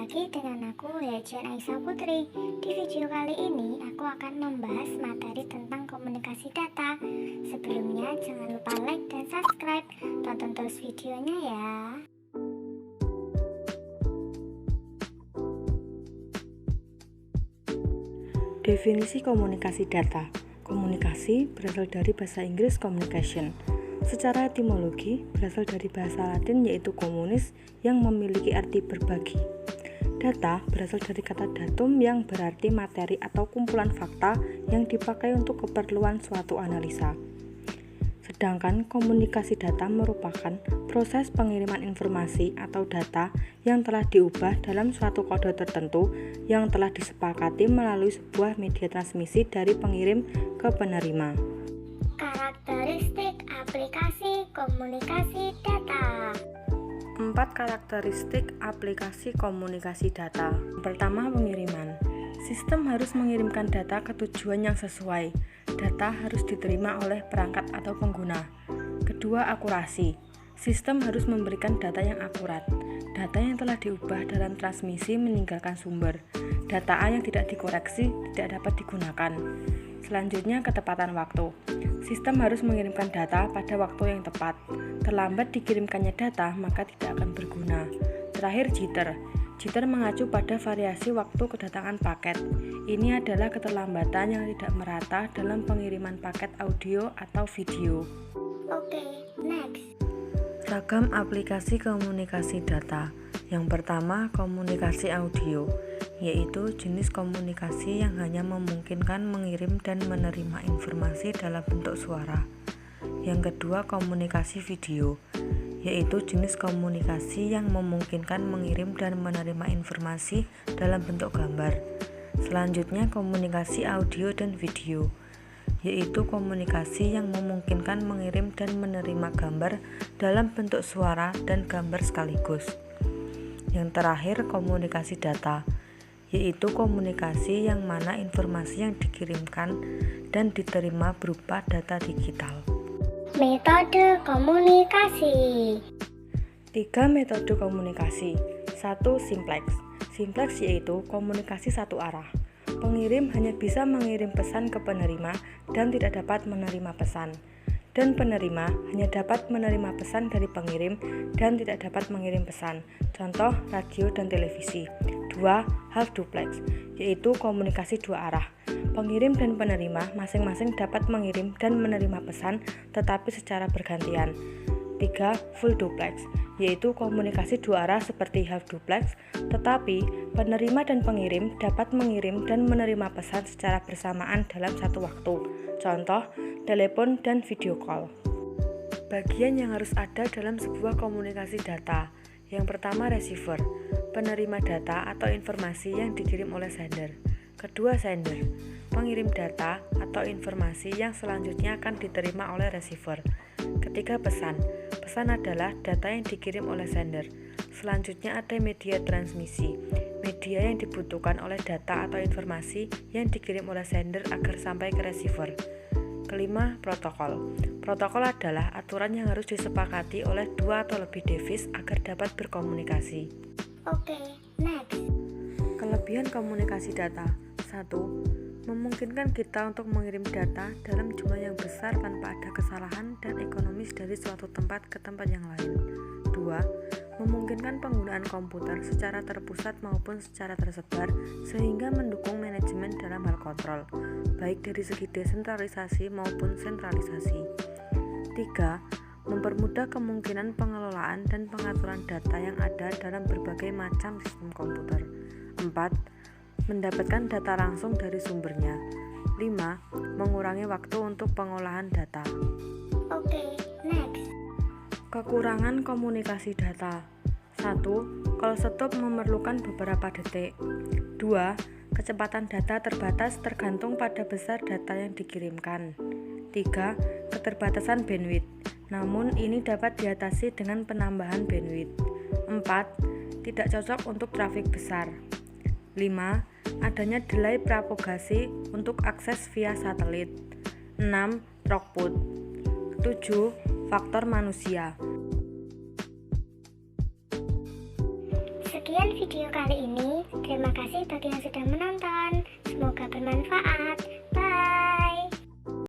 lagi dengan aku Yajan Aisyah Putri. Di video kali ini aku akan membahas materi tentang komunikasi data. Sebelumnya jangan lupa like dan subscribe. Tonton terus videonya ya. Definisi komunikasi data. Komunikasi berasal dari bahasa Inggris communication. Secara etimologi berasal dari bahasa Latin yaitu communis yang memiliki arti berbagi. Data berasal dari kata datum yang berarti materi atau kumpulan fakta yang dipakai untuk keperluan suatu analisa. Sedangkan komunikasi data merupakan proses pengiriman informasi atau data yang telah diubah dalam suatu kode tertentu yang telah disepakati melalui sebuah media transmisi dari pengirim ke penerima. Karakteristik aplikasi komunikasi data. 4 karakteristik aplikasi komunikasi data. Pertama, pengiriman. Sistem harus mengirimkan data ke tujuan yang sesuai. Data harus diterima oleh perangkat atau pengguna. Kedua, akurasi. Sistem harus memberikan data yang akurat. Data yang telah diubah dalam transmisi meninggalkan sumber. Data A yang tidak dikoreksi tidak dapat digunakan. Selanjutnya, ketepatan waktu. Sistem harus mengirimkan data pada waktu yang tepat. Terlambat dikirimkannya data, maka tidak akan berguna. Terakhir, jitter. Jitter mengacu pada variasi waktu kedatangan paket. Ini adalah keterlambatan yang tidak merata dalam pengiriman paket audio atau video. Oke, next. Ragam aplikasi komunikasi data. Yang pertama, komunikasi audio, yaitu jenis komunikasi yang hanya memungkinkan mengirim dan menerima informasi dalam bentuk suara. Yang kedua, komunikasi video, yaitu jenis komunikasi yang memungkinkan mengirim dan menerima informasi dalam bentuk gambar. Selanjutnya, komunikasi audio dan video, yaitu komunikasi yang memungkinkan mengirim dan menerima gambar dalam bentuk suara dan gambar sekaligus. Yang terakhir, komunikasi data, yaitu komunikasi yang mana informasi yang dikirimkan dan diterima berupa data digital. Metode komunikasi. 3 metode komunikasi. 1. Simplex. Simplex yaitu komunikasi satu arah. Pengirim hanya bisa mengirim pesan ke penerima dan tidak dapat menerima pesan. Dan penerima hanya dapat menerima pesan dari pengirim dan tidak dapat mengirim pesan. Contoh, radio dan televisi. 2. Half duplex, yaitu komunikasi dua arah. Pengirim dan penerima masing-masing dapat mengirim dan menerima pesan tetapi secara bergantian. 3. Full duplex, yaitu komunikasi dua arah seperti half duplex, tetapi penerima dan pengirim dapat mengirim dan menerima pesan secara bersamaan dalam satu waktu. Contoh, telepon dan video call. Bagian yang harus ada dalam sebuah komunikasi data. Yang pertama, receiver, penerima data atau informasi yang dikirim oleh sender. Kedua, sender, pengirim data atau informasi yang selanjutnya akan diterima oleh receiver. Ketiga, pesan. Pesan adalah data yang dikirim oleh sender. Selanjutnya ada media transmisi, media yang dibutuhkan oleh data atau informasi yang dikirim oleh sender agar sampai ke receiver. Kelima, protokol. Protokol adalah aturan yang harus disepakati oleh dua atau lebih device agar dapat berkomunikasi. Oke, next. Kelebihan komunikasi data. 1. Memungkinkan kita untuk mengirim data dalam jumlah yang besar tanpa ada kesalahan dan ekonomis dari suatu tempat ke tempat yang lain. 2. Memungkinkan penggunaan komputer secara terpusat maupun secara tersebar sehingga mendukung manajemen dalam hal kontrol, baik dari segi desentralisasi maupun sentralisasi. 3. Mempermudah kemungkinan pengelolaan dan pengaturan data yang ada dalam berbagai macam sistem komputer. 4. Mendapatkan data langsung dari sumbernya. 5. Mengurangi waktu untuk pengolahan data. Oke, next. Kekurangan komunikasi data. 1. Call stop memerlukan beberapa detik. 2. Kecepatan data terbatas tergantung pada besar data yang dikirimkan. 3. Keterbatasan bandwidth, namun ini dapat diatasi dengan penambahan bandwidth. 4. Tidak cocok untuk trafik besar. 5. Adanya delay propagasi untuk akses via satelit. 6. Throughput. 7. Faktor manusia. Sekian video kali ini. Terima kasih bagi yang sudah menonton. Semoga bermanfaat.